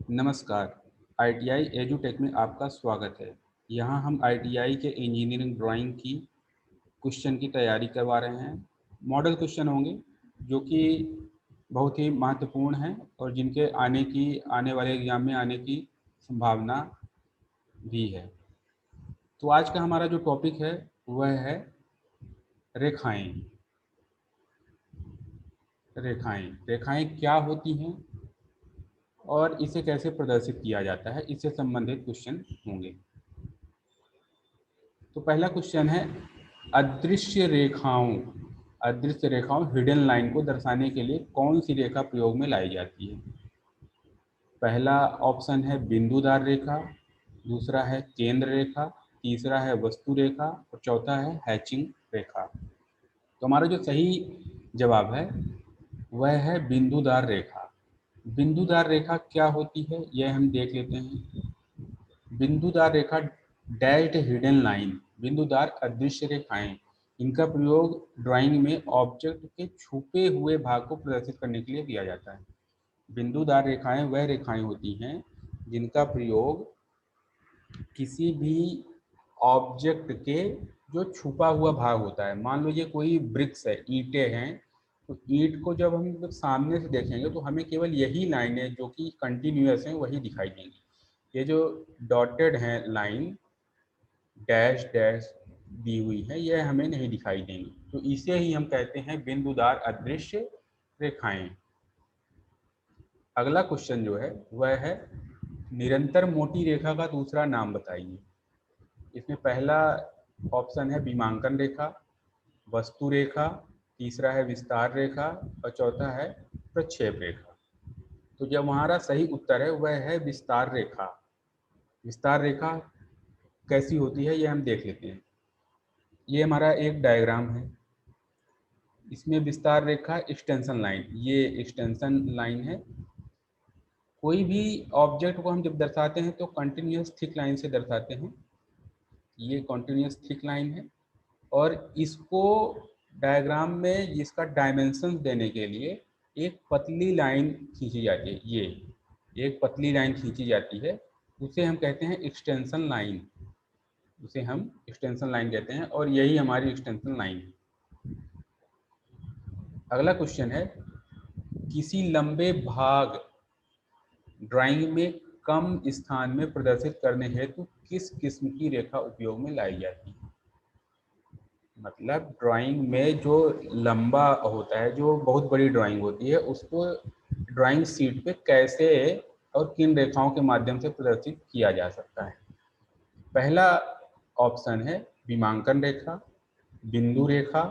नमस्कार। ITI एजुटेक में आपका स्वागत है। यहाँ हम ITI के इंजीनियरिंग ड्राइंग की क्वेश्चन की तैयारी करवा रहे हैं। मॉडल क्वेश्चन होंगे जो कि बहुत ही महत्वपूर्ण हैं और जिनके आने वाले एग्जाम में आने की संभावना भी है। तो आज का हमारा जो टॉपिक है वह है रेखाएं। रेखाएं रेखाएं क्या होती हैं और इसे कैसे प्रदर्शित किया जाता है, इससे संबंधित क्वेश्चन होंगे। तो पहला क्वेश्चन है अदृश्य रेखाओं हिडन लाइन को दर्शाने के लिए कौन सी रेखा प्रयोग में लाई जाती है। पहला ऑप्शन है बिंदुदार रेखा, दूसरा है केंद्र रेखा, तीसरा है वस्तु रेखा और चौथा है हैचिंग रेखा। तो हमारा जो सही जवाब है वह है बिंदुदार रेखा। बिंदुदार रेखा क्या होती है यह हम देख लेते हैं। बिंदुदार रेखा डैश्ड हिडन लाइन, बिंदुदार अदृश्य रेखाएं, इनका प्रयोग ड्राइंग में ऑब्जेक्ट के छुपे हुए भाग को प्रदर्शित करने के लिए किया जाता है। बिंदुदार रेखाएं वह रेखाएं होती हैं जिनका प्रयोग किसी भी ऑब्जेक्ट के जो छुपा हुआ भाग होता है, मान लीजिए कोई ब्रिक्स है, ईंटें हैं, तो ईंट को जब हम जब सामने से देखेंगे तो हमें केवल यही लाइनें जो कि कंटिन्यूअस हैं वही दिखाई देंगी। ये जो डॉटेड हैं लाइन, डैश डैश दी हुई है, यह हमें नहीं दिखाई देंगी, तो इसे ही हम कहते हैं बिंदुदार अदृश्य रेखाएं। अगला क्वेश्चन जो है वह है निरंतर मोटी रेखा का दूसरा नाम बताइए। इसमें पहला ऑप्शन है विमांकन रेखा, वस्तु रेखा, तीसरा है विस्तार रेखा और चौथा है प्रक्षेप रेखा। तो जो हमारा सही उत्तर है वह है विस्तार रेखा। विस्तार रेखा कैसी होती है यह हम देख लेते हैं। ये हमारा एक डायग्राम है, इसमें विस्तार रेखा एक्सटेंशन लाइन, ये एक्सटेंशन लाइन है। कोई भी ऑब्जेक्ट को हम जब दर्शाते हैं तो कंटिन्यूस थिक लाइन से दर्शाते हैं। ये कंटिन्यूस थिक लाइन है और इसको डायग्राम में इसका डायमेंशन देने के लिए एक पतली लाइन खींची जाती है। ये एक पतली लाइन खींची जाती है, उसे हम कहते हैं एक्सटेंशन लाइन, उसे हम एक्सटेंशन लाइन कहते हैं और यही हमारी एक्सटेंशन लाइन है। अगला क्वेश्चन है किसी लंबे भाग ड्राइंग में कम स्थान में प्रदर्शित करने हेतु किस किस्म की रेखा उपयोग में लाई जाती है। मतलब ड्राइंग में जो लंबा होता है, जो बहुत बड़ी ड्राइंग होती है, उसको ड्राइंग शीट पे कैसे और किन रेखाओं के माध्यम से प्रदर्शित किया जा सकता है। पहला ऑप्शन है विमांकन रेखा, बिंदु रेखा,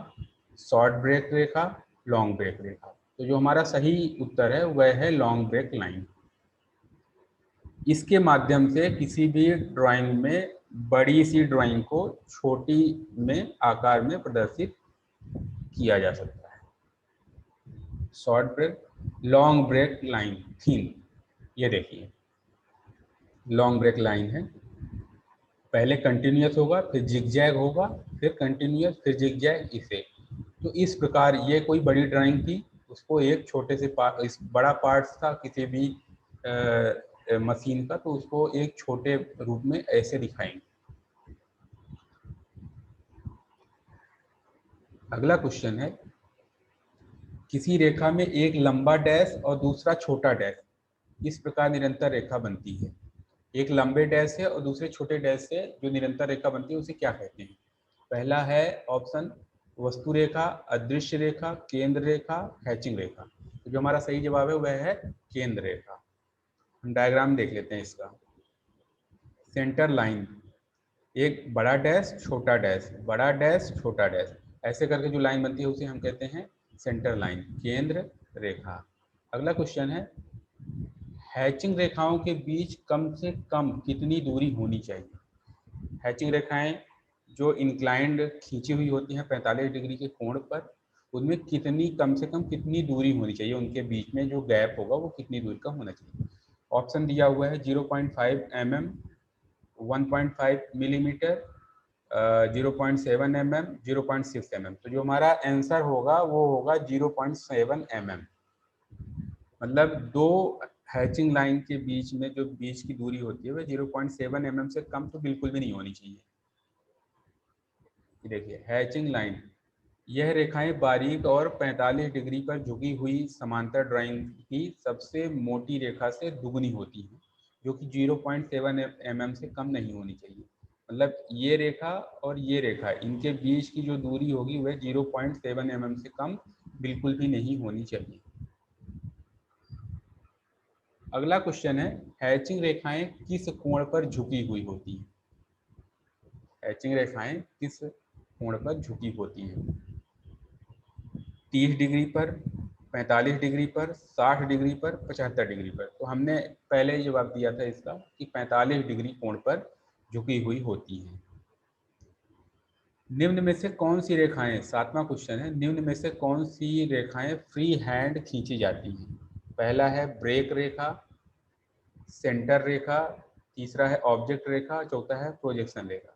शॉर्ट ब्रेक रेखा, लॉन्ग ब्रेक रेखा। तो जो हमारा सही उत्तर है वह है लॉन्ग ब्रेक लाइन। इसके माध्यम से किसी भी ड्राइंग में बड़ी सी ड्राइंग को छोटी में आकार में प्रदर्शित किया जा सकता है। Short break, long break line, thin, ये देखिए लॉन्ग ब्रेक लाइन है। पहले कंटिन्यूस होगा, फिर जिगजैग होगा, फिर कंटिन्यूस, फिर जिगजैग, इसे। तो इस प्रकार ये कोई बड़ी ड्राइंग थी, उसको एक छोटे से इस बड़ा पार्ट था किसी भी मशीन का, तो उसको एक छोटे रूप में ऐसे दिखाएंगे। अगला क्वेश्चन है किसी रेखा में एक लंबा डैश और दूसरा छोटा डैश, इस प्रकार निरंतर रेखा बनती है। एक लंबे डैश है और दूसरे छोटे डैश से जो निरंतर रेखा बनती है उसे क्या कहते हैं। पहला है ऑप्शन वस्तु रेखा, अदृश्य रेखा, केंद्र रेखा, हैचिंग रेखा। तो जो हमारा सही जवाब है वह है केंद्र रेखा। हम डायग्राम देख लेते हैं इसका। सेंटर लाइन, एक बड़ा डैश छोटा डैश, बड़ा डैश छोटा डैश, ऐसे करके जो लाइन बनती है उसे हम कहते हैं सेंटर लाइन, केंद्र रेखा। अगला क्वेश्चन है हैचिंग रेखाओं के बीच कम से कम कितनी दूरी होनी चाहिए। हैचिंग रेखाएं जो इंक्लाइंड खींची हुई होती हैं 45 डिग्री के कोण पर, उनमें कितनी कम से कम कितनी दूरी होनी चाहिए, उनके बीच में जो गैप होगा वो कितनी दूरी का होना चाहिए। ऑप्शन दिया हुआ है 0.5 mm, 1.5 मिलीमीटर, 0.7 mm, 0.6 mm। तो जो हमारा आंसर होगा वो होगा 0.7 mm। मतलब दो हैचिंग लाइन के बीच में जो बीच की दूरी होती है वह 0.7 mm से कम तो बिल्कुल भी नहीं होनी चाहिए। देखिए हैचिंग लाइन, यह रेखाएं बारीक और 45 डिग्री पर झुकी हुई समांतर ड्राइंग की सबसे मोटी रेखा से दुगनी होती है, जो कि 0.7 mm से कम नहीं होनी चाहिए। मतलब ये रेखा और ये रेखा, इनके बीच की जो दूरी होगी वह 0.7 mm से कम बिल्कुल भी नहीं होनी चाहिए। अगला क्वेश्चन है, हैचिंग रेखाएं किस कोण पर झुकी हुई होती हैं? हैचिंग रेखाएं किस कोण पर झुकी होती हैं? 30 डिग्री पर, 45 डिग्री पर, 60 डिग्री पर, 75 डिग्री पर। तो हमने पहले ही जवाब दिया था इसका कि 45 डिग्री कोण पर झुकी हुई होती है। निम्न में से कौन सी रेखाएं, 7वां क्वेश्चन है, निम्न में से कौन सी रेखाएं फ्री हैंड खींची जाती हैं? पहला है ब्रेक रेखा, सेंटर रेखा, तीसरा है ऑब्जेक्ट रेखा, चौथा है प्रोजेक्शन रेखा।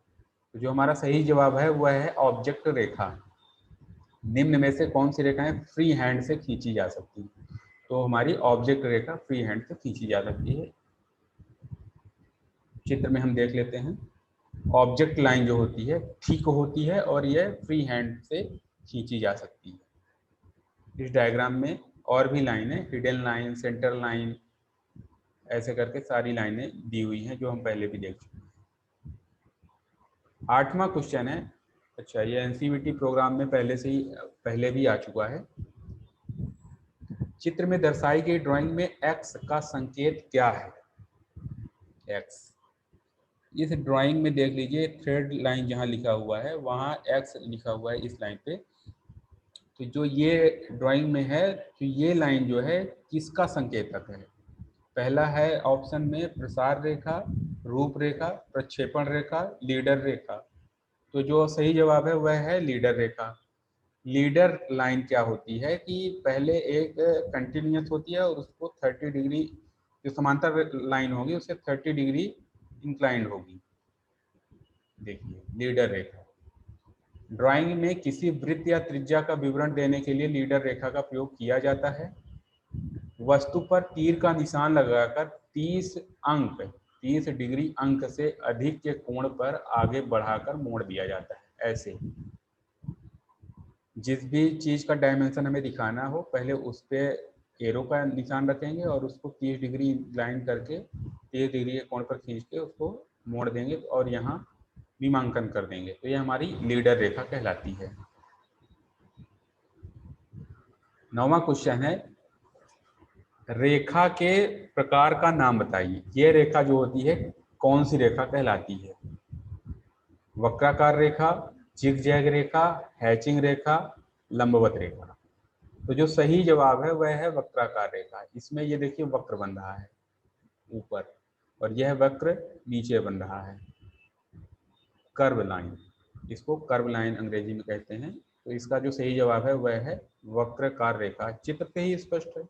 तो जो हमारा सही जवाब है वह है ऑब्जेक्ट रेखा। निम्न में से कौन सी रेखाएं फ्री हैंड से खींची जा सकती है? तो हमारी ऑब्जेक्ट रेखा फ्री हैंड से खींची जा सकती है। चित्र में हम देख लेते हैं, ऑब्जेक्ट लाइन जो होती है ठीक होती है और यह फ्री हैंड से खींची जा सकती है। इस डायग्राम में और भी लाइनें, हिडन लाइन, सेंटर लाइन, ऐसे करके सारी लाइनें दी हुई हैं जो हम पहले भी देख चुके हैं। 8वां क्वेश्चन है, अच्छा ये एनसीईआरटी प्रोग्राम में पहले भी आ चुका है। चित्र में दर्शाई गई ड्राइंग में एक्स का संकेत क्या है? एक्स, इस ड्राइंग में देख लीजिए, थ्रेड लाइन जहाँ लिखा हुआ है वहाँ एक्स लिखा हुआ है इस लाइन पे। तो जो ये ड्राइंग में है, तो ये लाइन जो है किसका संकेतक है? पहला है ऑप्शन में प्रसार रेखा, रूपरेखा, प्रक्षेपण रेखा, लीडर रेखा। तो जो सही जवाब है वह है लीडर रेखा। लीडर लाइन क्या होती है कि पहले एक कंटिन्यूस होती है और उसको 30 डिग्री, जो समांतर लाइन होगी उससे 30 डिग्री इंक्लाइंड होगी। देखिए लीडर रेखा, ड्राइंग में किसी वृत्त या त्रिज्या का विवरण देने के लिए लीडर रेखा का प्रयोग किया जाता है। वस्तु पर तीर का निशान लगाकर 30 डिग्री अंक से अधिक के कोण पर आगे बढ़ाकर मोड़ दिया जाता है। ऐसे जिस भी चीज का डायमेंशन हमें दिखाना हो, पहले उस पे एरो का निशान रखेंगे और उसको 30 डिग्री इंक्लाइन करके 30 डिग्री के कोण पर खींच के उसको मोड़ देंगे और यहाँ विमांकन कर देंगे। तो ये हमारी लीडर रेखा कहलाती है। 9वां क्वेश्चन है, रेखा के प्रकार का नाम बताइए। ये रेखा जो होती है कौन सी रेखा कहलाती है? वक्राकार रेखा, जिगजैग रेखा, हैचिंग रेखा, लंबवत रेखा। तो जो सही जवाब है वह है वक्राकार रेखा। इसमें ये देखिए वक्र बन रहा है ऊपर और यह वक्र नीचे बन रहा है, कर्व लाइन, इसको कर्व लाइन अंग्रेजी में कहते हैं। तो इसका जो सही जवाब है वह है वक्राकार रेखा। चित्र से ही स्पष्ट है।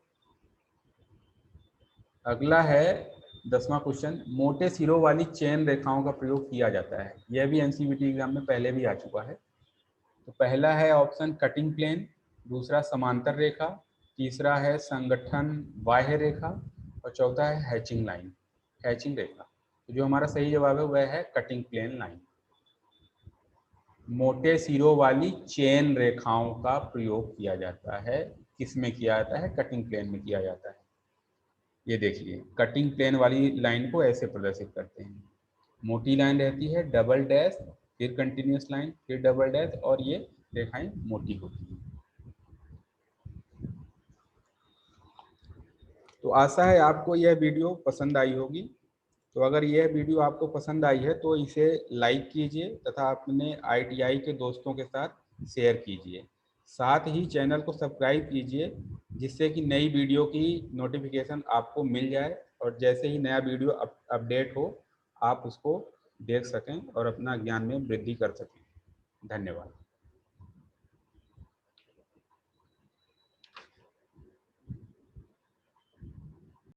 अगला है 10वां क्वेश्चन, मोटे सिरों वाली चेन रेखाओं का प्रयोग किया जाता है। यह भी एनसीईआरटी एग्जाम में पहले भी आ चुका है। तो पहला है ऑप्शन कटिंग प्लेन, दूसरा समांतर रेखा, तीसरा है संगठन बाह्य रेखा और चौथा है हैचिंग लाइन, हैचिंग रेखा। तो जो हमारा सही जवाब है वह है कटिंग प्लेन लाइन। मोटे सिरों वाली चेन रेखाओं का प्रयोग किया जाता है, किसमें किया जाता है? कटिंग प्लेन में किया जाता है। ये देखिए कटिंग प्लेन वाली लाइन को ऐसे प्रदर्शित करते हैं, मोटी लाइन रहती है, डबल डैश, फिर कंटिन्यूस लाइन, फिर डबल डैश और ये रेखाएं मोटी होती हैं। तो आशा है आपको यह वीडियो पसंद आई होगी। तो अगर यह वीडियो आपको पसंद आई है तो इसे लाइक कीजिए तथा अपने ITI के दोस्तों के साथ शेयर कीजिए। साथ ही चैनल को सब्सक्राइब कीजिए जिससे कि नई वीडियो की नोटिफिकेशन आपको मिल जाए और जैसे ही नया वीडियो अपडेट हो आप उसको देख सकें और अपना ज्ञान में वृद्धि कर सकें। धन्यवाद।